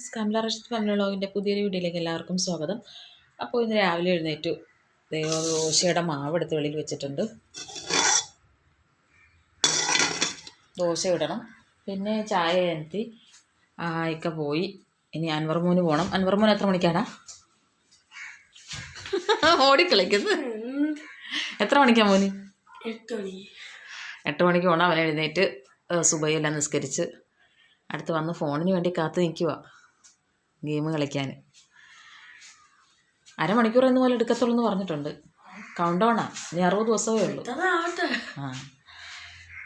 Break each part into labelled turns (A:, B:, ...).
A: സ്കംല Rasheed family വ്ളോഗിൻ്റെ പുതിയൊരു വീഡിയോയിലേക്ക് എല്ലാവർക്കും സ്വാഗതം. അപ്പോൾ ഇന്ന് രാവിലെ എഴുന്നേറ്റു ദോശയുടെ മാവ് എടുത്ത് വെളിയിൽ വെച്ചിട്ടുണ്ട്. ദോശ ഇടണം, പിന്നെ ചായ എനത്തി ഒക്കെ പോയി. ഇനി അൻവർ മോന് പോകണം. അൻവർ മോൻ എത്ര മണിക്കാണ് ഓടിക്കളിക്കുന്നത്? എത്ര മണിക്കാണ് മോന്? 8 മണിക്ക് പോകണം. അവൻ എഴുന്നേറ്റ് സുബഹിയെല്ലാം നിസ്കരിച്ച് അടുത്ത് വന്ന് ഫോണിന് വേണ്ടി കാത്തു നിൽക്കുക, ഗെയിം കളിക്കാൻ. അരമണിക്കൂർ എന്ന് പോലെ എടുക്കത്തുള്ളൂ എന്ന് പറഞ്ഞിട്ടുണ്ട്. കൗണ്ട് ഡൗണാ, ഇനി 60 ദിവസമേ ഉള്ളൂ.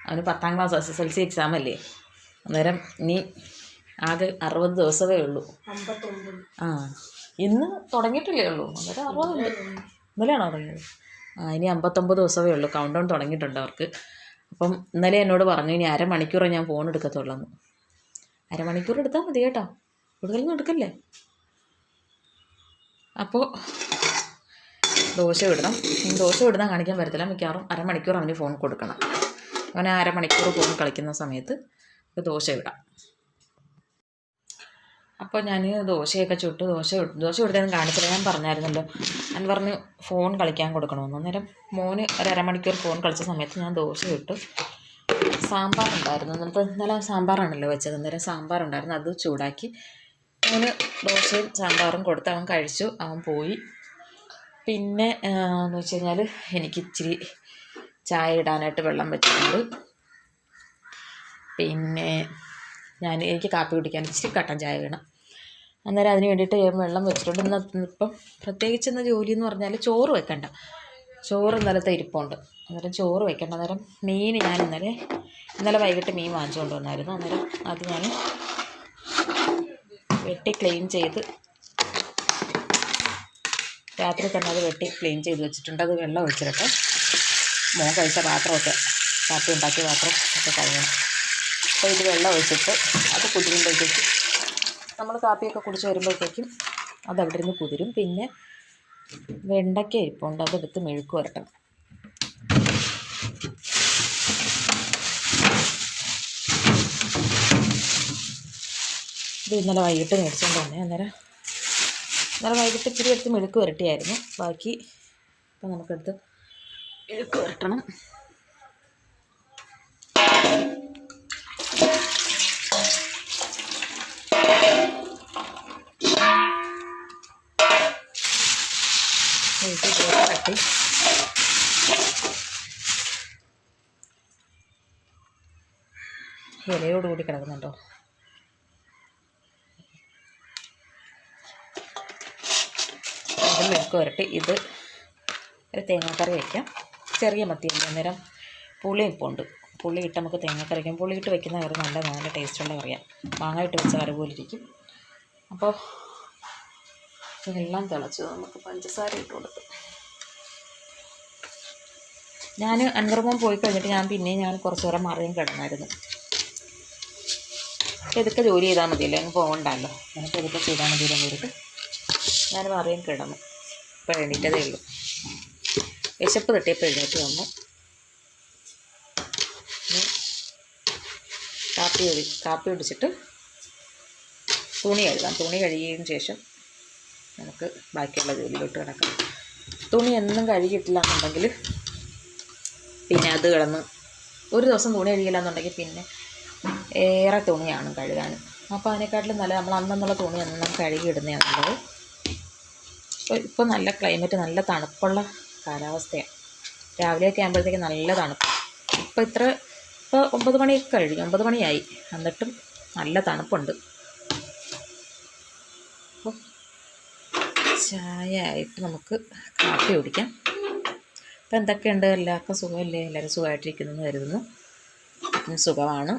A: അവന് 10ാം ക്ലാസ് SSLC എക്സാം അല്ലേ, അന്നേരം ഇനി ആകെ 60 ദിവസമേ ഉള്ളൂ. ഇന്ന് തുടങ്ങിയിട്ടില്ലേ ഉള്ളൂ, അന്നേരം 60 ഉണ്ട്. ഇന്നലെയാണോ തുടങ്ങിയത്? ഇനി 59 ദിവസമേ ഉള്ളൂ. കൗണ്ട് ഡൗൺ തുടങ്ങിയിട്ടുണ്ട് അവർക്ക്. അപ്പം ഇന്നലെ എന്നോട് പറഞ്ഞു ഇനി അരമണിക്കൂറേ ഞാൻ ഫോൺ എടുക്കത്തുള്ളൂ എന്ന്. അരമണിക്കൂർ എടുത്താൽ മതി കേട്ടോ, കൂടുതലൊന്നും എടുക്കല്ലേ. അപ്പോൾ ദോശ ഇടണം. ദോശ ഇടുന്ന കാണിക്കാൻ പറ്റത്തില്ല, മിക്കവാറും അരമണിക്കൂർ അവന് ഫോൺ കൊടുക്കണം. അവന് അരമണിക്കൂർ ഫോൺ കളിക്കുന്ന സമയത്ത് ദോശ ഇടാം. അപ്പോൾ ഞാൻ ദോശയൊക്കെ ചുട്ട് ദോശ ഇടുന്നതെന്ന് കാണിച്ചില്ല. ഞാൻ പറഞ്ഞായിരുന്നല്ലോ, ഞാൻ പറഞ്ഞു ഫോൺ കളിക്കാൻ കൊടുക്കണമെന്ന്. അന്നേരം മോന് അരമണിക്കൂർ ഫോൺ കളിച്ച സമയത്ത് ഞാൻ ദോശ ഇട്ടു. സാമ്പാറുണ്ടായിരുന്നു, ഇന്നലെ സാമ്പാറാണല്ലോ വെച്ചത്. അന്നേരം സാമ്പാറുണ്ടായിരുന്നു, അത് ചൂടാക്കി അവന് ദോശയും സാമ്പാറും കൊടുത്ത് അവൻ കഴിച്ചു, അവൻ പോയി. പിന്നെ എന്ന് വെച്ച് കഴിഞ്ഞാൽ എനിക്ക് ഇച്ചിരി ചായ ഇടാനായിട്ട് വെള്ളം വെച്ചിട്ടുണ്ട്. പിന്നെ എനിക്ക് കാപ്പി കുടിക്കാൻ ഇച്ചിരി കട്ടൻ ചായ വേണം. അന്നേരം അതിന് വേണ്ടിയിട്ട് വെള്ളം വെച്ചിട്ടുണ്ട്. ഇപ്പം പ്രത്യേകിച്ച് ഇന്ന് ജോലി എന്ന് പറഞ്ഞാൽ ചോറ് വെക്കണ്ട. ചോറ് ഇന്നലത്തെ ഇരിപ്പുണ്ട്, അന്നേരം ചോറ് വെക്കേണ്ട. അന്നേരം മീൻ ഞാൻ ഇന്നലെ വൈകിട്ട് മീൻ വാങ്ങിച്ചുകൊണ്ട് വന്നായിരുന്നു. അന്നേരം അത് ഞാൻ വെട്ടി ക്ലീൻ ചെയ്ത് രാത്രി തന്നെ അത് വെട്ടി ക്ലീൻ ചെയ്ത് വെച്ചിട്ടുണ്ട്. അത് വെള്ളം ഒഴിച്ചിട്ട് മോൻ കഴിച്ച പാത്രമൊക്കെ, കാപ്പി ഉണ്ടാക്കിയ പാത്രം ഒക്കെ കഴിയണം. അപ്പോൾ ഇത് വെള്ളം ഒഴിച്ചിട്ട് അത് കുതിരുമ്പോഴത്തേക്കും, നമ്മൾ കാപ്പിയൊക്കെ കുടിച്ച് വരുമ്പോഴത്തേക്കും അതവിടെ ഇരുന്ന് കുതിരും. പിന്നെ വെണ്ടയ്ക്ക ഇരിപ്പുണ്ട്, അതെടുത്ത് മെഴുക്ക് വരട്ടണം. ഇത് ഇന്നലെ വൈകിട്ട് മേടിച്ചുകൊണ്ട് തന്നെ. അന്നേരം ഇന്നലെ വൈകിട്ട് ഇച്ചിരി എടുത്ത് മെഴുക്ക് വരട്ടിയായിരുന്നു. ബാക്കി ഇപ്പം നമുക്കെടുത്ത് മെഴുക്ക് വരട്ടണം. കട്ടി ഇലയോടുകൂടി കിടക്കുന്നുണ്ടോ? ഇത് മെഴുക്ക് വരട്ടി. ഇത് ഒരു തേങ്ങാക്കറി വയ്ക്കാം. ചെറിയ മത്തിയല്ലേ, അന്നേരം പുളി ഇപ്പോൾ ഉണ്ട്. പുളി ഇട്ട് നമുക്ക് തേങ്ങാക്കറി വയ്ക്കാം. പുളി ഇട്ട് വയ്ക്കുന്ന കറി നല്ല ടേസ്റ്റുള്ള കറിയാണ്. മാങ്ങ ഇട്ട് വെച്ച കറി പോലെ ഇരിക്കും. അപ്പോൾ വെള്ളം തിളച്ച് നമുക്ക് പഞ്ചസാര ഇട്ട് കൊടുത്തു. ഞാൻ അൻവർ പോയി കഴിഞ്ഞിട്ട് ഞാൻ കുറച്ച് നേരം മറിയും കിടന്നായിരുന്നു. ഇതൊക്കെ ജോലി ചെയ്താൽ മതിയല്ലോ, അങ്ങ് പോകണ്ടല്ലോ. എനിക്ക് ഇതൊക്കെ ചെയ്താൽ മതിയല്ലോ എന്നിട്ട് ഞാൻ മറിയും കിടന്നു. ഇപ്പോൾ എണീറ്റതേ ഉള്ളൂ. വിശപ്പ് തട്ടിയപ്പോൾ എഴുന്നേറ്റ് വന്നു. കാപ്പി കുടിച്ചിട്ട് തുണി കഴുകാം. തുണി കഴുകിയതിന് ശേഷം നമുക്ക് ബാക്കിയുള്ള ജോലിയിലോട്ട് കിടക്കാം. തുണി എന്നും കഴുകിയിട്ടില്ല എന്നുണ്ടെങ്കിൽ പിന്നെ അത് കിടന്ന് ഒരു ദിവസം തുണി കഴുകിയില്ല എന്നുണ്ടെങ്കിൽ പിന്നെ ഏറെ തുണിയാണ് കഴുകാൻ. അപ്പോൾ അതിനെക്കാട്ടിലും നല്ല നമ്മൾ അന്നുള്ള തുണി എന്നും കഴുകിയിടുന്നതാണ് നല്ലത്. ഇപ്പോൾ നല്ല ക്ലൈമറ്റ്, നല്ല തണുപ്പുള്ള കാലാവസ്ഥയാണ്. രാവിലെയൊക്കെ ആകുമ്പോഴത്തേക്ക് നല്ല തണുപ്പ്. ഇപ്പോൾ 9 മണിയൊക്കെ കഴിഞ്ഞു, 9 മണിയായി, എന്നിട്ടും നല്ല തണുപ്പുണ്ട്. അപ്പോൾ ചായ ആയിട്ട് നമുക്ക് കാപ്പി കുടിക്കാം. അപ്പോൾ എന്തൊക്കെയുണ്ട്, എല്ലാവർക്കും സുഖമല്ലേ? എല്ലാവരും സുഖമായിട്ടിരിക്കുന്നെന്ന് കരുതുന്നു. സുഖമാണ്.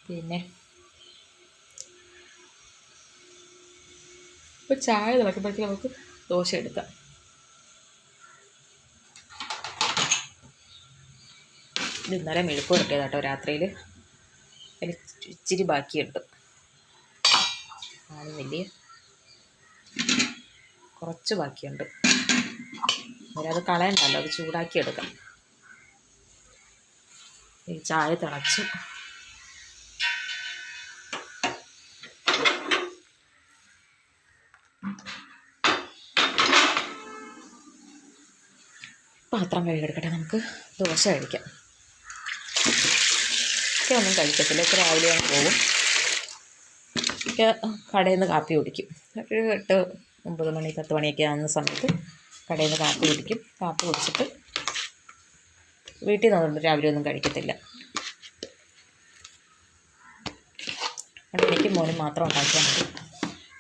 A: പിന്നെ ഇപ്പോൾ ചായ തിളക്കുമ്പോഴത്തേക്ക് നമുക്ക് ദോശ എടുക്കാം. ഇത് ഇന്നലെ മെഴുക്ക് പുരട്ടിയത് കേട്ടോ, രാത്രിയിൽ അതിൽ ഇച്ചിരി ബാക്കിയുണ്ട്. വലിയ കുറച്ച് ബാക്കിയുണ്ട്. അത് കളയണ്ടല്ലോ, അത് ചൂടാക്കി എടുക്കാം. ഈ ചായ തിളച്ചു. പാത്രം കഴുകിയെടുക്കട്ടെ, നമുക്ക് ദോശ കഴിക്കാം. ഒക്കെ ഒന്നും കഴിക്കത്തില്ല, ഒക്കെ രാവിലെ അങ്ങ് പോകും. ഒക്കെ കടയിൽ നിന്ന് കാപ്പി കുടിക്കും. ഒരു 8, 9 മണി 10 മണിയൊക്കെ ആകുന്ന സമയത്ത് കടയിൽ നിന്ന് കാപ്പി കുടിക്കും. കാപ്പി കുടിച്ചിട്ട് വീട്ടിൽ നിന്നുകൊണ്ട് രാവിലെ ഒന്നും കഴിക്കത്തില്ല. അതുകൊണ്ട് എനിക്കും മോനും മാത്രം ഉണ്ടാക്കിയാൽ മതി.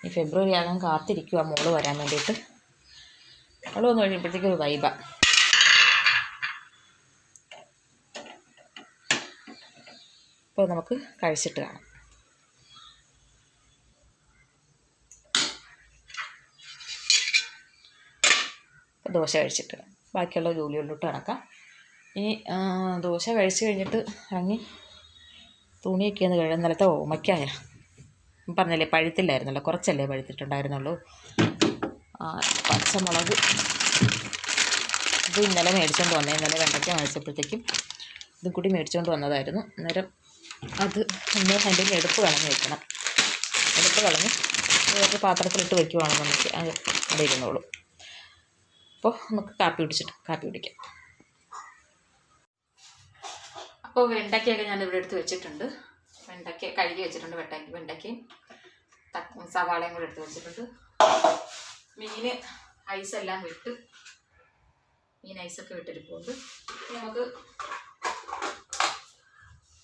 A: ഈ ഫെബ്രുവരി ആകാൻ കാത്തിരിക്കുക മോള് വരാൻ വേണ്ടിയിട്ട്. അവൾ വന്നു കഴിയുമ്പോഴത്തേക്കും ഒരു വൈബാണ്. അപ്പോൾ നമുക്ക് കഴിച്ചിട്ട് കാണാം. ദോശ കഴിച്ചിട്ട് ബാക്കിയുള്ള ജോലികളിലോട്ട് കിടക്കാം. ഇനി ദോശ കഴിച്ച് കഴിഞ്ഞിട്ട് ഇറങ്ങി തുണിയൊക്കെ ഒന്ന് കഴുകാൻ. ഇന്നലത്തെ ഓമയ്ക്കായ പറഞ്ഞില്ലേ പഴുത്തില്ലായിരുന്നല്ലോ, കുറച്ചല്ലേ പഴുത്തിട്ടുണ്ടായിരുന്നുള്ളൂ. പച്ചമുളക് ഇത് ഇന്നലെ മേടിച്ചുകൊണ്ട് വന്നേ. ഇന്നലെ വെണ്ടയ്ക്ക മേടിച്ചപ്പോഴത്തേക്കും ഇതും കൂടി മേടിച്ചുകൊണ്ട് വന്നതായിരുന്നു. അന്നേരം അത് ഒന്ന് അതിൻ്റെ എടുപ്പ് കളഞ്ഞ് വെക്കണം. എടുപ്പ് കളഞ്ഞ് ഒരു പാത്രത്തിലിട്ട് വയ്ക്കുവാണെന്നുണ്ടെങ്കിൽ അത് അവിടെ ഇരുന്നോളൂ. അപ്പോൾ നമുക്ക് കാപ്പി കുടിക്കാം. അപ്പോൾ വെണ്ടയ്ക്കയൊക്കെ ഞാനിവിടെ എടുത്ത് വെച്ചിട്ടുണ്ട്. വെണ്ടയ്ക്ക കഴുകി വെച്ചിട്ടുണ്ട്. വെണ്ടയ്ക്കയും സവാളയും കൂടെ എടുത്ത് വെച്ചിട്ടുണ്ട്. മീൻ ഐസെല്ലാം വിട്ട്, മീൻ ഐസൊക്കെ വിട്ടിരിപ്പുണ്ട്. നമുക്ക്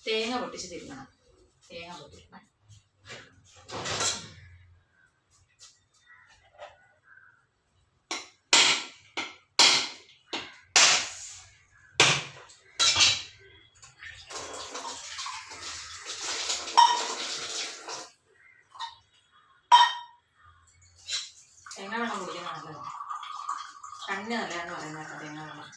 A: തേങ്ങ പൊട്ടിച്ച് തിരുന്നണം. തേങ്ങ പൊട്ടിക്കണം. തേങ്ങ വെള്ളം കുടിക്കുന്ന നല്ലതാണ്. കണ്ണിന് നല്ലതാണെന്ന് പറയുന്നത് തേങ്ങ വെള്ളം.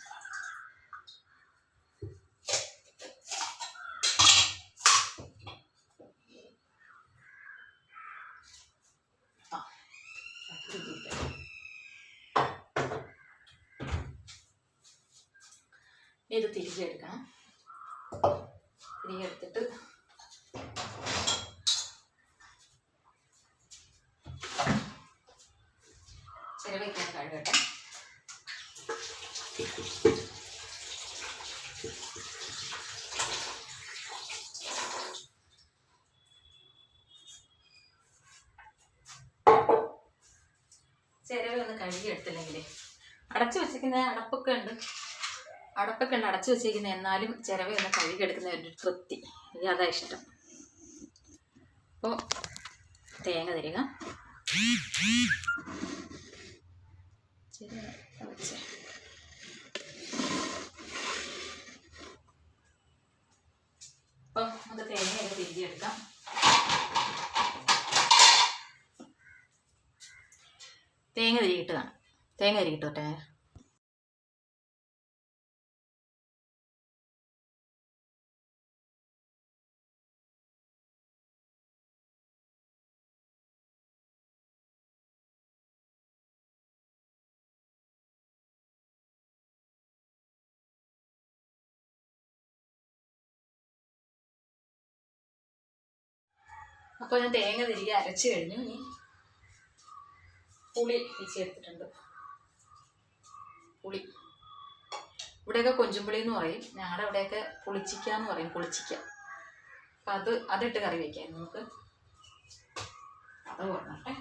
A: ഇത് തിരിച്ചെടുക്കണം. തിരികെടുത്തിട്ട് ചിരവയ്ക്കാൻ കഴുകട്ടെ. ചിരവ ഒന്ന് കഴുകിയെടുത്തില്ലെങ്കിലേ അടച്ചു വെച്ചിരിക്കുന്ന അടപ്പൊക്കെ ഉണ്ട് അടച്ചു വെച്ചിരിക്കുന്നത്. എന്നാലും ചിരവ ഒന്ന് കഴുകിയെടുക്കുന്ന ഒരു തൃപ്തി, എനിക്ക് അതാ ഇഷ്ടം. അപ്പോൾ തേങ്ങ തരിക. അപ്പോൾ നമുക്ക് തേങ്ങയൊക്കെ തിരിച്ചെടുക്കാം. തേങ്ങ തിരികിട്ടോട്ടെ. അപ്പോൾ ഞാൻ തേങ്ങ തിരികെ അരച്ച് കഴിഞ്ഞു. ഇനി പുളി പിച്ചെടുത്തിട്ടുണ്ട്. പുളി ഇവിടെയൊക്കെ കൊഞ്ചുംപുളി എന്ന് പറയും, ഞങ്ങളുടെ ഇവിടെയൊക്കെ പുളിച്ചിക്ക എന്ന് പറയും. പുളിച്ചിക്ക. അപ്പം അതിട്ട് കറി വയ്ക്കാം നമുക്ക്. അത് കൊണ്ടട്ടെ.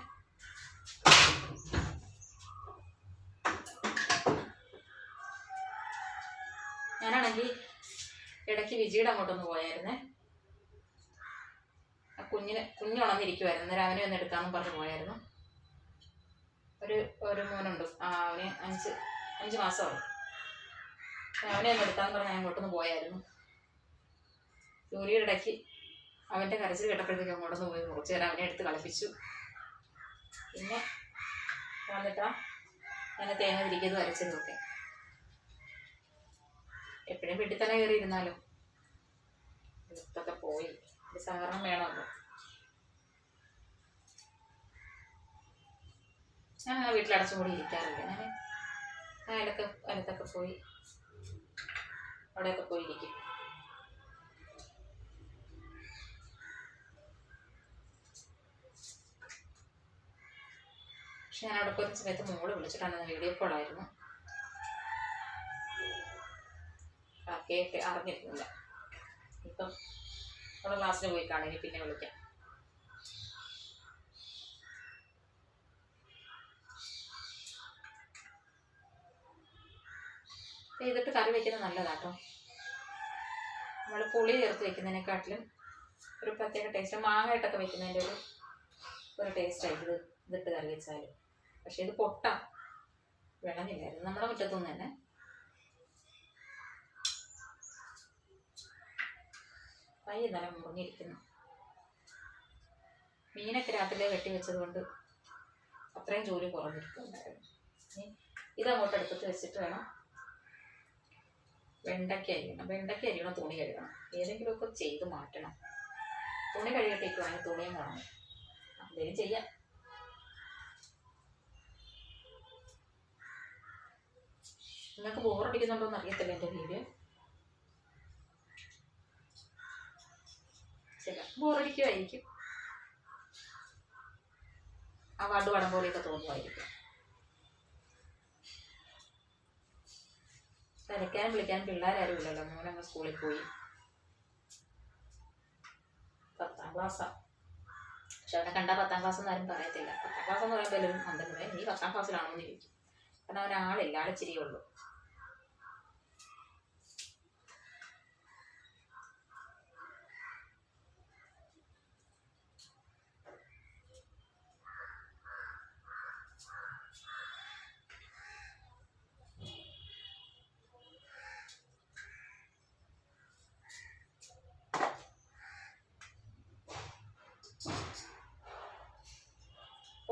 A: ഞാനാണെങ്കിൽ ഇടയ്ക്ക് വിജിയുടെ അങ്ങോട്ടൊന്ന് പോയായിരുന്നേ. കുഞ്ഞുണർന്നിരിക്കുമായിരുന്നു. അന്നേരം അവനെ ഒന്ന് എടുക്കാമെന്ന് പറഞ്ഞ് പോയായിരുന്നു. ഒരു മോനുണ്ട്, അവന് 5 മാസമായി. അവനെ ഒന്ന് എടുക്കാമെന്ന് പറഞ്ഞ് ഞാൻ അങ്ങോട്ടൊന്ന് പോയായിരുന്നു. ജോലിയുടെ ഇടയ്ക്ക് അവൻ്റെ കരച്ചിൽ കേട്ടപ്പോഴത്തേക്ക് അങ്ങോട്ടൊന്ന് പോയി കുറച്ച് നേരം അവനെ എടുത്ത് കളിപ്പിച്ചു. പിന്നെ വന്നിട്ടാ ഞാൻ തേങ്ങ തിരിക്കുന്നത് അരച്ചത് നോക്കെ. എപ്പോഴും വീട്ടിൽ തന്നെ കയറി ഇരുന്നാലോ, ഇതൊക്കെ പോയി. ഇത് സഹകരണം വേണമല്ലോ. ഞാൻ വീട്ടിലടച്ചും കൂടി ഇരിക്കാറില്ല. ഞാൻ അയലത്തൊക്കെ പോയി അവിടെയൊക്കെ പോയിരിക്കും. പക്ഷെ ഞാൻ അവിടെ പോയ സമയത്ത് മോള് വിളിച്ചിട്ടാണ് വീഡിയോ കോളായിരുന്നു. കേട്ട് അറിഞ്ഞിരുന്നില്ല. ഇപ്പം അവളെ ക്ലാസ്സിന് പോയി കാണുമെങ്കിൽ പിന്നെ വിളിക്കാം. ചെയ്തിട്ട് കറി വയ്ക്കുന്നത് നല്ലതാട്ടോ. നമ്മൾ പുളി ചേർത്ത് വയ്ക്കുന്നതിനെക്കാട്ടിലും ഒരു പ്രത്യേക ടേസ്റ്റ്. മാങ്ങ ഇട്ടൊക്കെ വയ്ക്കുന്നതിൻ്റെ ഒരു ടേസ്റ്റായിട്ട് ഇതിട്ട് കറി വെച്ചാൽ. പക്ഷെ ഇത് പൊട്ട വെള്ളമില്ലായിരുന്നു നമ്മുടെ മുറ്റത്തുനിന്ന് തന്നെ. കൈ എന്നാലും മുറിഞ്ഞിരിക്കുന്നു. മീനൊക്കെ രാത്രിയിലെ വെട്ടി വെച്ചത് കൊണ്ട് അത്രയും ജോലി കുറഞ്ഞിരിക്കുന്നുണ്ടായിരുന്നു. ഇതങ്ങോട്ട് അടുപ്പത്ത് വെച്ചിട്ട് വേണം വെണ്ടയ്ക്ക അരിയണം, തുണി കഴുകണം. ഏതെങ്കിലുമൊക്കെ ചെയ്ത് മാറ്റണം. തുണി കഴുകിയിട്ടേക്കുവാണെങ്കിൽ തുണിയും കാണണം. എന്തെങ്കിലും ചെയ്യാം. നിങ്ങൾക്ക് ബോറടിക്കുന്നുണ്ടോ എന്ന് അറിയത്തില്ല എൻ്റെ വീഡിയോ. ശരി, ബോറടിക്കുമായിരിക്കും. ആ വടം പോലെയൊക്കെ തോന്നുമായിരിക്കും. തിരക്കാനും വിളിക്കാനും പിള്ളേരാരും ഇല്ലല്ലോ. മോനങ്ങ് സ്കൂളിൽ പോയി. 10ാം ക്ലാസ്സാണ്. പക്ഷെ അവനെ കണ്ടാൽ 10ാം ക്ലാസ് എന്നാരും പറയത്തില്ല. 10ാം ക്ലാസ് എന്ന് പറയുമ്പോൾ എല്ലാവരും അന്തല്ലേ നീ 10ാം ക്ലാസ്സിലാണോ എന്ന് ചോദിക്കും. കാരണം അവനാളില്ല, ആളിച്ചിരിയേ ഉള്ളൂ.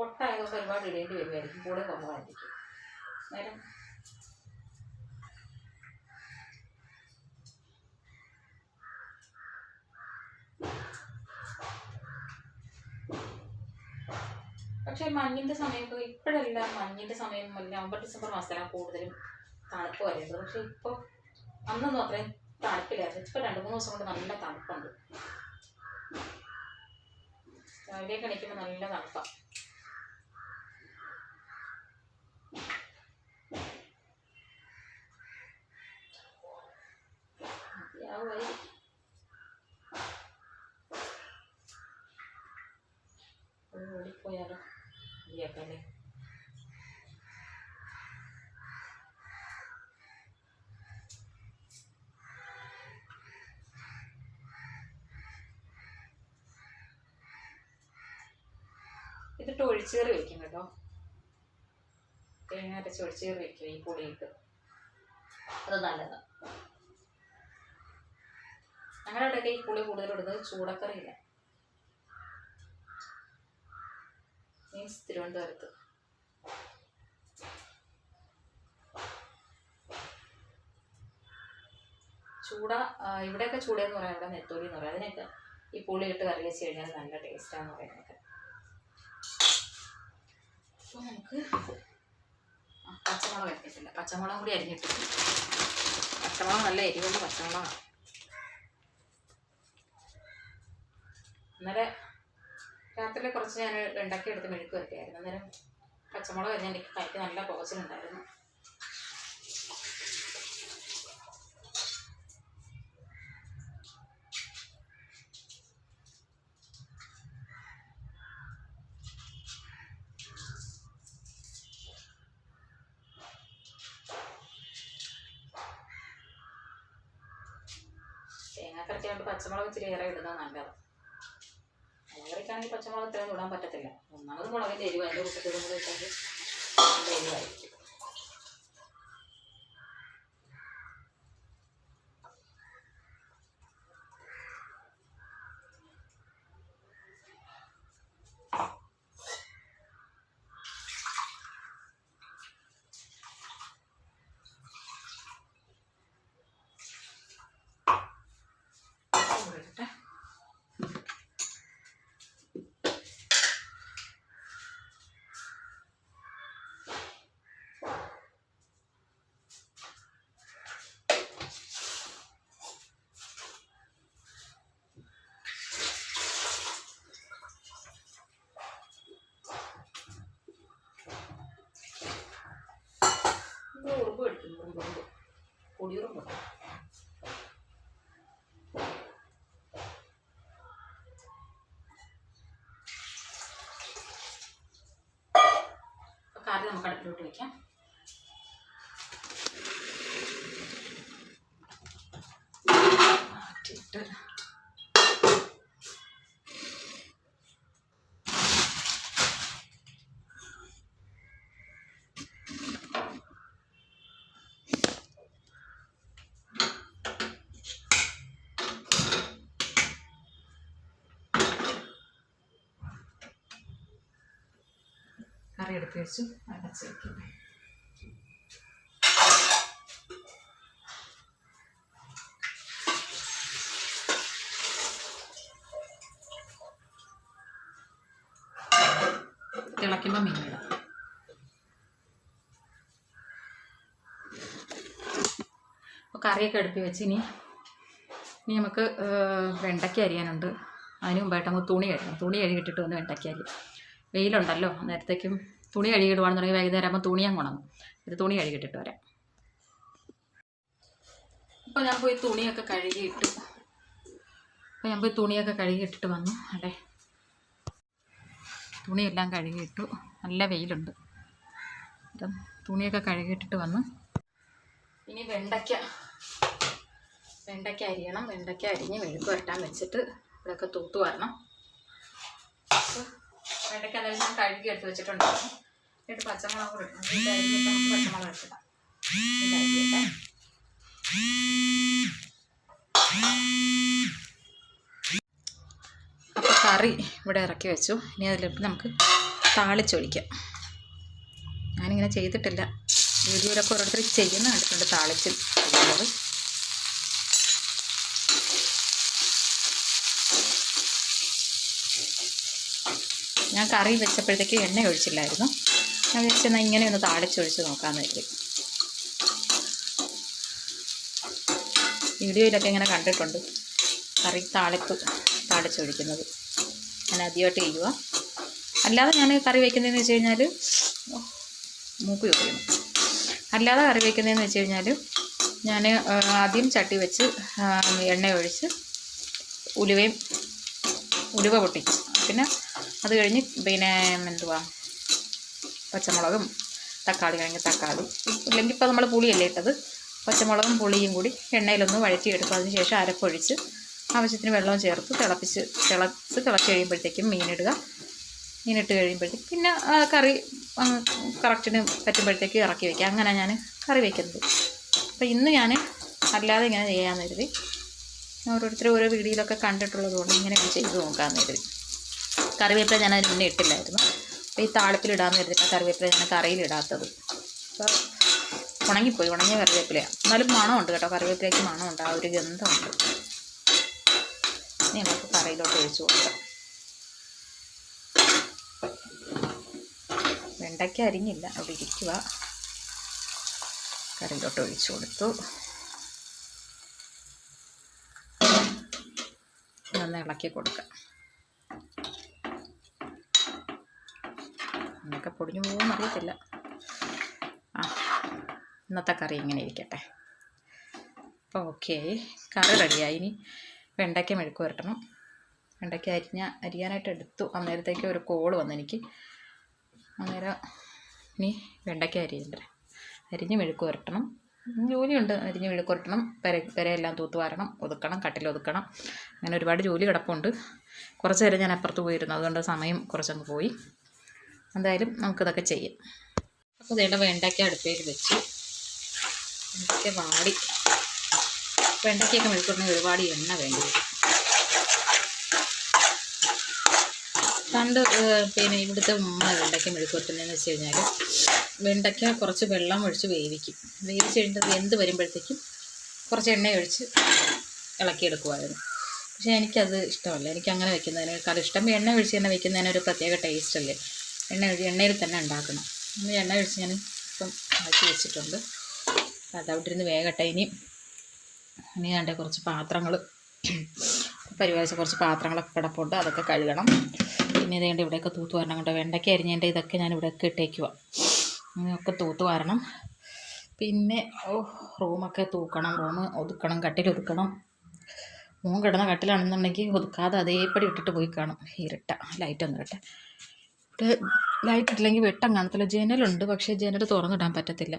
A: പൊട്ടായതുകൊണ്ട് ഒരുപാട് ഇടേണ്ടി വരുമായിരിക്കും. കൂടെ കുറവായിരിക്കും നേരം. പക്ഷെ മഞ്ഞിൻ്റെ സമയമൊക്കെ ഇപ്പോഴല്ല. മഞ്ഞിൻ്റെ സമയം നവംബർ ഡിസംബർ മാസത്തിലാണ് കൂടുതലും തണുപ്പ് വരുന്നത്. പക്ഷെ ഇപ്പോൾ അന്നൊന്നും അത്രയും തണുപ്പില്ലായിരുന്നു. ഇപ്പോൾ 2-3 ദിവസം കൊണ്ട് നല്ല തണുപ്പുണ്ട്. രാവിലെയൊക്കെ എണീക്കുമ്പോൾ നല്ല തണുപ്പാണ്. ഓടിപ്പോയാലോ മതിയാക്കല്ലേ. ഇതിട്ട് ഒഴിച്ചേറി വയ്ക്കും കേട്ടോ. തേങ്ങ അരച്ച് ഒഴിച്ചേറി വയ്ക്കും ഈ പൊടിയിട്ട്. അത് നല്ലതാണ്. ഞങ്ങളുടെ അവിടെയൊക്കെ ഈ പുളി കൂടുതലും ഇടുന്നത് ചൂടക്കറിയില്ല. മീൻസ് തിരുവനന്തപുരത്ത്. ചൂട ഇവിടെയൊക്കെ ചൂടയെന്ന് പറയാം, ഇവിടെ നെത്തോലി എന്ന് പറയാം. അതിനൊക്കെ ഈ പുളി ഇട്ട് കറി വെച്ച് കഴിഞ്ഞാൽ നല്ല ടേസ്റ്റാന്ന് പറയുന്നതൊക്കെ. അപ്പോൾ നമുക്ക് പച്ചമുളക് എടുത്തിട്ടില്ല. പച്ചമുളകും കൂടി അരിഞ്ഞിട്ടില്ല. പച്ചമുളക് നല്ല എരിവുള്ള പച്ചമുളകാണ്. ഇന്നലെ രാത്രിയിൽ കുറച്ച് ഞാൻ വെണ്ടയ്ക്ക എടുത്ത് മെഴുക്ക് വരട്ടിയായിരുന്നു. അന്നേരം പച്ചമുളക് അരിഞ്ഞാൽ എനിക്ക് കൈക്ക് നല്ല പോച്ചിലുണ്ടായിരുന്നു. തേങ്ങാക്കരയ്ക്കാണ്ട് പച്ചമുളക് ഇച്ചിരി ഏറെ ഇടുന്നത് നല്ലതാണ്. മുളകറിക്കാണെങ്കിൽ പച്ചമുളക് ഇത്രയും ഇടാൻ പറ്റത്തില്ല. ഒന്നാമത് മുളകിൻ്റെ എരിവ് അതിൻ്റെ കൂട്ടത്തിൽ കൂടെ ഇട്ടാൽ നല്ല എരിവായിരിക്കും. പൊടിയൂറും പൊട്ടും. കറി നമുക്ക് അടുപ്പിലോട്ട് വയ്ക്കാം. മാറ്റിയിട്ട് കറി എടുത്ത് വെച്ചു അടച്ച് വയ്ക്കും. തിളയ്ക്കുമ്പോൾ മീനിടാം. അപ്പോൾ കറിയൊക്കെ അടുപ്പി വെച്ച് ഇനി നമുക്ക് വെണ്ടയ്ക്ക അരിയാനുണ്ട്. അതിന് മുമ്പായിട്ട് നമുക്ക് തുണി കഴുകണം. തുണി കഴുകിയിട്ടിട്ട് വന്ന് വെണ്ടയ്ക്ക അരി. വെയിലുണ്ടല്ലോ, നേരത്തേക്കും തുണി കഴുകിയിടുവാണെന്നുണ്ടെങ്കിൽ വൈകുന്നേരം ആകുമ്പോൾ തുണി ഞാൻ കൊണന്നു. ഇത് തുണി കഴുകിയിട്ടിട്ട് വരാം. അപ്പോൾ ഞാൻ പോയി തുണിയൊക്കെ കഴുകിയിട്ടിട്ട് വന്നു. അതെ, തുണിയെല്ലാം കഴുകിയിട്ടു. നല്ല വെയിലുണ്ട്. അപ്പം തുണിയൊക്കെ കഴുകിയിട്ടിട്ട് വന്ന് ഇനി വെണ്ടയ്ക്ക അരിയണം. വെണ്ടയ്ക്ക അരിഞ്ഞ് മെഴുക്ക് വരട്ടാൻ വെച്ചിട്ട് ഇവിടെയൊക്കെ തൂത്ത് വരണം. വെണ്ടയ്ക്ക അതായത് ഞാൻ കഴുകി എടുത്ത് വെച്ചിട്ടുണ്ടായിരുന്നു. എന്നിട്ട് പച്ചമുളക് കൂടെ ഇടണം. ഇത് അരിഞ്ഞിട്ട് നമുക്ക് പച്ചമുളക് എടുത്തിടാം. ഇത് അരിയട്ടെ. അപ്പോൾ കറി ഇവിടെ ഇറക്കി വെച്ചു. ഇനി അതിലിട്ട് നമുക്ക് താളിച്ചൊഴിക്കാം. ഞാനിങ്ങനെ ചെയ്തിട്ടില്ല. വീഡിയോയിലൊക്കെ ഓരോരുത്തർ ചെയ്യുന്ന കണ്ടിട്ടുണ്ട് താളിച്ച് ചെയ്യുന്നത്. ഞാൻ കറി വെച്ചപ്പോഴത്തേക്ക് എണ്ണ ഒഴിച്ചില്ലായിരുന്നു. ഞാൻ വെച്ചെന്നാൽ ഇങ്ങനെ ഒന്ന് താളിച്ചൊഴിച്ച് നോക്കാമെന്ന് കരുതി. വീഡിയോയിലൊക്കെ ഇങ്ങനെ കണ്ടിട്ടുണ്ട് കറി താളിച്ചൊഴിക്കുന്നത്. ഞാൻ ആദ്യമായിട്ട് ചെയ്യുക. അല്ലാതെ ഞാൻ കറി വയ്ക്കുന്നതെന്ന് വെച്ച് കഴിഞ്ഞാൽ മൂക്ക് ചോദിക്കുന്നു. അല്ലാതെ കറി വയ്ക്കുന്നതെന്ന് വെച്ച് കഴിഞ്ഞാൽ ഞാൻ ആദ്യം ചട്ടി വെച്ച് എണ്ണ ഒഴിച്ച് ഉലുവ പൊട്ടിച്ച്, പിന്നെ അത് കഴിഞ്ഞ് പച്ചമുളകും തക്കാളി കഴിഞ്ഞ് തക്കാളി, ഇല്ലെങ്കിൽ ഇപ്പോൾ നമ്മൾ പുളിയല്ലേ ഇട്ടത്, പച്ചമുളകും പുളിയും കൂടി എണ്ണയിലൊന്ന് വഴറ്റിയെടുക്കും. അതിന് ശേഷം അരപ്പൊഴിച്ച് ആവശ്യത്തിന് വെള്ളവും ചേർത്ത് തിളച്ച് കഴിയുമ്പോഴത്തേക്കും മീനിട്ട് കഴിയുമ്പോഴത്തേക്കും പിന്നെ കറി കറക്റ്റിന് പറ്റുമ്പോഴത്തേക്ക് ഇറക്കി വയ്ക്കുക. അങ്ങനെ ഞാൻ കറി വയ്ക്കുന്നത്. അപ്പോൾ ഇന്ന് ഞാൻ അല്ലാതെ ഇങ്ങനെ ചെയ്യാമെന്ന് കരുതി. ഓരോരുത്തരും ഓരോ വീഡിയോയിലൊക്കെ കണ്ടിട്ടുള്ളത് കൊണ്ട് ഇങ്ങനെ ചെയ്ത് നോക്കാമെന്ന് കരുതി. കറിവേപ്പില ഞാൻ അതിന് മുന്നേ ഇട്ടില്ലായിരുന്നു. അപ്പോൾ ഈ താളിപ്പിലിടാമെന്ന് കരുതിയിട്ട് കറിവേപ്പില ഞാൻ കറിയിലിടാത്തത്. അപ്പോൾ ഉണങ്ങിയ കറിവേപ്പിലയാണ്. എന്നാലും മണമുണ്ട് കേട്ടോ, കറിവേപ്പിലയ്ക്ക് മണമുണ്ട്, ആ ഒരു ഗന്ധമുണ്ട്. ഇനി നമുക്ക് കറിയിലോട്ട് ഒഴിച്ച് കൊടുക്കാം. വെണ്ടയ്ക്ക അരിഞ്ഞില്ല, അവിടെ ഇരിക്കുക. കറിയിലോട്ട് ഒഴിച്ച് കൊടുത്തു. ഒന്ന് ഇളക്കി കൊടുക്കാം. എന്നൊക്കെ പൊടിഞ്ഞു പോകുമെന്ന് അറിയത്തില്ല. ഇന്നത്തെ കറി ഇങ്ങനെ ഇരിക്കട്ടെ. അപ്പോൾ ഓക്കെ, കറി റെഡിയായി. ഇനി വെണ്ടയ്ക്ക മെഴുക്ക് വരട്ടണം. വെണ്ടയ്ക്ക അരിയാനായിട്ട് എടുത്തു. അന്നേരത്തേക്ക് ഒരു കോള് വന്നു എനിക്ക്. അന്നേരം ഇനി വെണ്ടയ്ക്ക അരിഞ്ഞ് മെഴുക്ക് വരട്ടണം. ജോലിയുണ്ട്. അരിഞ്ഞ് മെഴുക്ക് വരട്ടണം, പെരയെല്ലാം തൂത്ത് വാരണം, ഒതുക്കണം, കട്ടിലൊതുക്കണം. അങ്ങനെ ഒരുപാട് ജോലി കിടപ്പുണ്ട്. കുറച്ച് നേരം ഞാൻ അപ്പുറത്ത് പോയിരുന്നു, അതുകൊണ്ട് സമയം കുറച്ചങ്ങ് പോയി. എന്തായാലും നമുക്കിതൊക്കെ ചെയ്യാം. അപ്പോൾ ഇതേണ്ട വെണ്ടയ്ക്ക അടുപ്പയിൽ വെച്ച് വെണ്ടയ്ക്ക വാടി. വെണ്ടയ്ക്കൊക്കെ മെഴുക്ക് വരണമെങ്കിൽ ഒരുപാട് എണ്ണ വേണ്ടി വരും. പണ്ട് ഇവിടുത്തെ ഉമ്മ വെണ്ടയ്ക്ക മെഴുക്ക് വരട്ടുന്നതെന്ന് വെച്ച് കഴിഞ്ഞാൽ വെണ്ടയ്ക്ക കുറച്ച് വെള്ളം ഒഴിച്ച് വേവിച്ച് കഴിഞ്ഞിട്ട് വെന്ത് വരുമ്പോഴത്തേക്കും കുറച്ച് എണ്ണ ഒഴിച്ച് ഇളക്കിയെടുക്കുമായിരുന്നു. പക്ഷേ എനിക്കത് ഇഷ്ടമല്ല. എനിക്കങ്ങനെ വെക്കുന്നതിനേക്കാൾ ഇഷ്ടം എണ്ണ ഒഴിച്ച് തന്നെ വെക്കുന്നതിനൊരു പ്രത്യേക ടേസ്റ്റല്ലേ. എണ്ണയിൽ തന്നെ ഉണ്ടാക്കണം. എണ്ണ ഒഴിച്ച് ഞാൻ ഇപ്പം ആക്കി വെച്ചിട്ടുണ്ട്. അതവിടെ ഇരുന്ന് വേഗട്ടെ. ഇനി കണ്ടേ കുറച്ച് പാത്രങ്ങൾ പരിപാലിച്ച കുറച്ച് പാത്രങ്ങളൊക്കെ കിടപ്പുണ്ട്, അതൊക്കെ കഴുകണം. പിന്നെ ഇതേണ്ട ഇവിടെയൊക്കെ തൂത്ത് വരണം. കണ്ടോ, വെണ്ടയ്ക്ക അരിഞ്ഞതിൻ്റെ ഇതൊക്കെ ഞാൻ ഇവിടെയൊക്കെ ഇട്ടേക്കുക. അങ്ങനെയൊക്കെ തൂത്ത് വരണം. പിന്നെ റൂമൊക്കെ തൂക്കണം, റൂം ഒതുക്കണം, കട്ടിൽ ഒതുക്കണം. മോൻ കിടന്ന കട്ടിലാണെന്നുണ്ടെങ്കിൽ ഒതുക്കാതെ അതേപടി ഇട്ടിട്ട് പോയി കാണും. ഇരുട്ട ലൈറ്റൊന്നും ഇട്ടെ ലൈറ്റ് ഇട്ടില്ലെങ്കിൽ വെട്ടം കാണത്തില്ല. ജനലുണ്ട്, പക്ഷേ ജനൽ തുറന്നിടാൻ പറ്റത്തില്ല.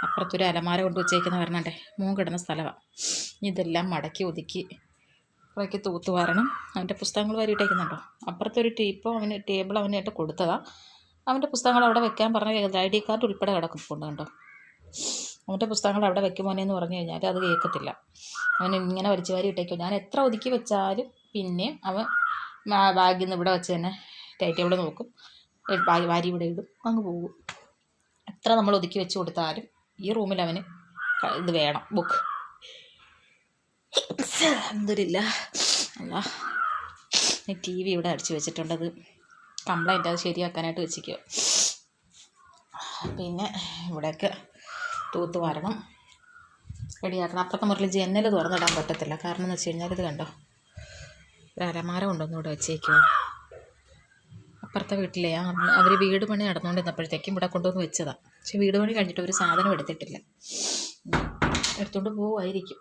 A: അപ്പുറത്തൊരു അലമാര കൊണ്ട് വെച്ചേക്കുന്ന വരണേ, മോൻ കിടന്ന സ്ഥലമാണ്. ഇതെല്ലാം മടക്കി ഒതുക്കി കുറേക്ക് തൂത്ത് വാരണം. അവൻ്റെ പുസ്തകങ്ങൾ വാരിയിട്ടേക്കുന്നുണ്ടോ? അപ്പുറത്തൊരു ടേബിൾ അവനായിട്ട് കൊടുത്തതാണ്. അവൻ്റെ പുസ്തകങ്ങൾ അവിടെ വെക്കാൻ പറഞ്ഞ ID കാർഡ് ഉൾപ്പെടെ കിടക്കുന്നുണ്ട് കേട്ടോ. അവൻ്റെ പുസ്തകങ്ങൾ അവിടെ വെക്കുമോനെന്ന് പറഞ്ഞു കഴിഞ്ഞാൽ അത് കേൾക്കത്തില്ല. അവൻ ഇങ്ങനെ വലിച്ചു വാരി ഇട്ടേക്കും. ഞാൻ എത്ര ഒതുക്കി വെച്ചാലും പിന്നെ അവൻ ബാഗിൽ നിന്ന് ഇവിടെ വെച്ച് തന്നെ ടൈറ്റേബിൾ നോക്കും, വാരി ഇവിടെ ഇടും, അങ്ങ് പോകും. എത്ര നമ്മൾ ഒതുക്കി വെച്ച് കൊടുത്താലും ഈ റൂമിൽ അവന് ഇത് വേണം, ബുക്ക്. എന്തൊരില്ല അല്ല. TV ഇവിടെ അടിച്ചു വെച്ചിട്ടുണ്ടത് കംപ്ലൈൻറ്റ്, അത് ശരിയാക്കാനായിട്ട് വെച്ചിരിക്കുക. പിന്നെ ഇവിടെയൊക്കെ തൂത്ത് വാരണം, റെഡിയാക്കണം. അപ്പുറത്തെ മുറിയിൽ ജനൽ തുറന്നിടാൻ പറ്റത്തില്ല. കാരണം എന്ന് വെച്ച് കഴിഞ്ഞാൽ ഇത് കണ്ടോ, ഒരു അലമാര കൊണ്ടൊന്നും ഇവിടെ വെച്ചേക്കുക. അപ്പുറത്തെ വീട്ടിലെ അവർ വീട് പണി നടന്നുകൊണ്ടിരുന്നപ്പോഴത്തേക്കും ഇവിടെ കൊണ്ടുവന്ന് വെച്ചതാണ്. പക്ഷെ വീട് പണി കഴിഞ്ഞിട്ട് ഒരു സാധനം എടുത്തിട്ടില്ല, എടുത്തുകൊണ്ട് പോവുമായിരിക്കും.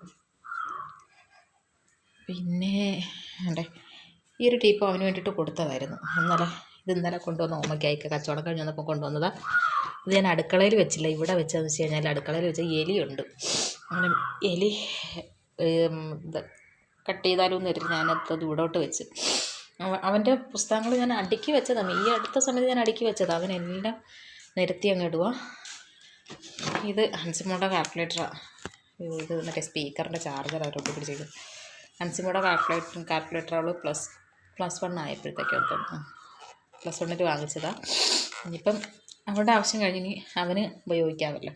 A: പിന്നെ അതെ, ഈ ഒരു ടീപ്പ് അവന് വേണ്ടിയിട്ട് കൊടുത്തതായിരുന്നു. ഇന്നലെ കൊണ്ടുവന്ന് ഓമയ്ക്കായിക്ക് കച്ചവടം കഴിഞ്ഞ് വന്നപ്പോൾ കൊണ്ടുവന്നതാണ്. ഇത് ഞാൻ അടുക്കളയിൽ വെച്ചില്ല, ഇവിടെ വെച്ചതെന്ന് വെച്ച് കഴിഞ്ഞാൽ അടുക്കളയിൽ വെച്ച എലിയുണ്ട്. അങ്ങനെ എലി കട്ട് ചെയ്താലും എന്ന് വരും, ഞാനത് ഇവിടോട്ട് വെച്ച്. അവൻ്റെ പുസ്തകങ്ങൾ ഞാൻ അടുക്കി വെച്ചതാണ്. ഈ അടുത്ത സമയത്ത് ഞാൻ അടുക്കി വെച്ചതാണ്. അവനെല്ലാം നിരത്തി അങ്ങ് ഇടുക. ഇത് ഹൻസിമോടെ കാൽക്കുലേറ്ററാണ്. ഇത് മറ്റേ സ്പീക്കറിൻ്റെ ചാർജർ അവരോട്ട് പിടിച്ചേക്കും. ഹൻസിമോടെ കാൽക്കുലേറ്റർ അവൾ പ്ലസ് 1 ആയപ്പോഴത്തേക്കും തോന്നുന്നു, +1 വാങ്ങിച്ചതാണ്. ഇനിയിപ്പം അവരുടെ ആവശ്യം കഴിഞ്ഞിനി അവന് ഉപയോഗിക്കാമല്ലോ.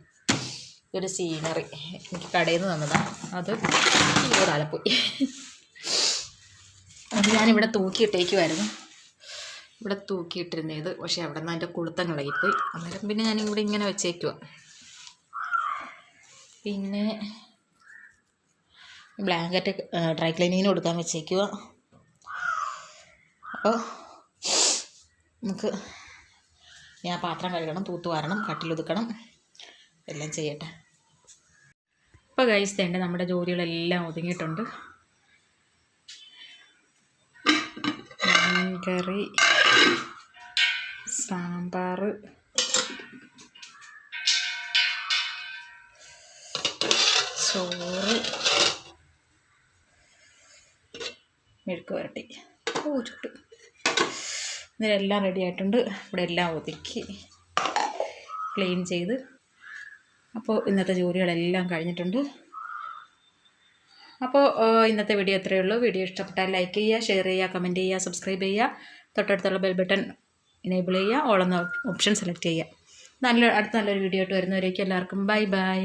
A: ഒരു സീനറി എനിക്ക് കടയിൽ നിന്ന് തന്നതാണ്. അത് ഇവിടെ പോയി. അത് ഞാനിവിടെ തൂക്കിയിട്ടേക്കുമായിരുന്നു, ഇവിടെ തൂക്കിയിട്ടിരുന്നത്. പക്ഷേ അവിടെ നിന്ന് അതിൻ്റെ കൊളുത്തം കളകിപ്പോയി. അന്നേരം പിന്നെ ഞാനിവിടെ ഇങ്ങനെ വെച്ചേക്കുക. പിന്നെ ബ്ലാങ്കറ്റ് ഡ്രൈ ക്ലീനിങ്ങിന് കൊടുക്കാൻ വെച്ചേക്കുക. അപ്പോൾ നമുക്ക് ഞാൻ പാത്രം കഴുകണം, തൂത്ത് വാരണം, കട്ടിലൊതുക്കണം, എല്ലാം ചെയ്യട്ടെ. ഇപ്പോൾ ഗൈസ് തേണ്ട നമ്മുടെ ജോലികളെല്ലാം ഒതുങ്ങിയിട്ടുണ്ട്. കറി, സാമ്പാർ, ചോറ്, മെഴുക്ക് വരട്ടി, ചുട്ടു. ഇതിലെല്ലാം റെഡി ആയിട്ടുണ്ട്. ഇവിടെ എല്ലാം ഒതുക്കി ക്ലീൻ ചെയ്ത്. അപ്പോൾ ഇന്നത്തെ ജോലികളെല്ലാം കഴിഞ്ഞിട്ടുണ്ട്. അപ്പോൾ ഇന്നത്തെ വീഡിയോ എത്രയേ ഉള്ളൂ. വീഡിയോ ഇഷ്ടപ്പെട്ടാൽ ലൈക്ക് ചെയ്യുക, ഷെയർ ചെയ്യുക, കമൻറ്റ് ചെയ്യുക, സബ്സ്ക്രൈബ് ചെയ്യുക, തൊട്ടടുത്തുള്ള ബെൽ ബട്ടൺ എനേബിൾ ചെയ്യുക, ഓൾ എന്ന ഓപ്ഷൻ സെലക്ട് ചെയ്യുക. അടുത്ത നല്ലൊരു വീഡിയോ ആയിട്ട് വരുന്നവരേക്കും എല്ലാവർക്കും ബൈ ബൈ.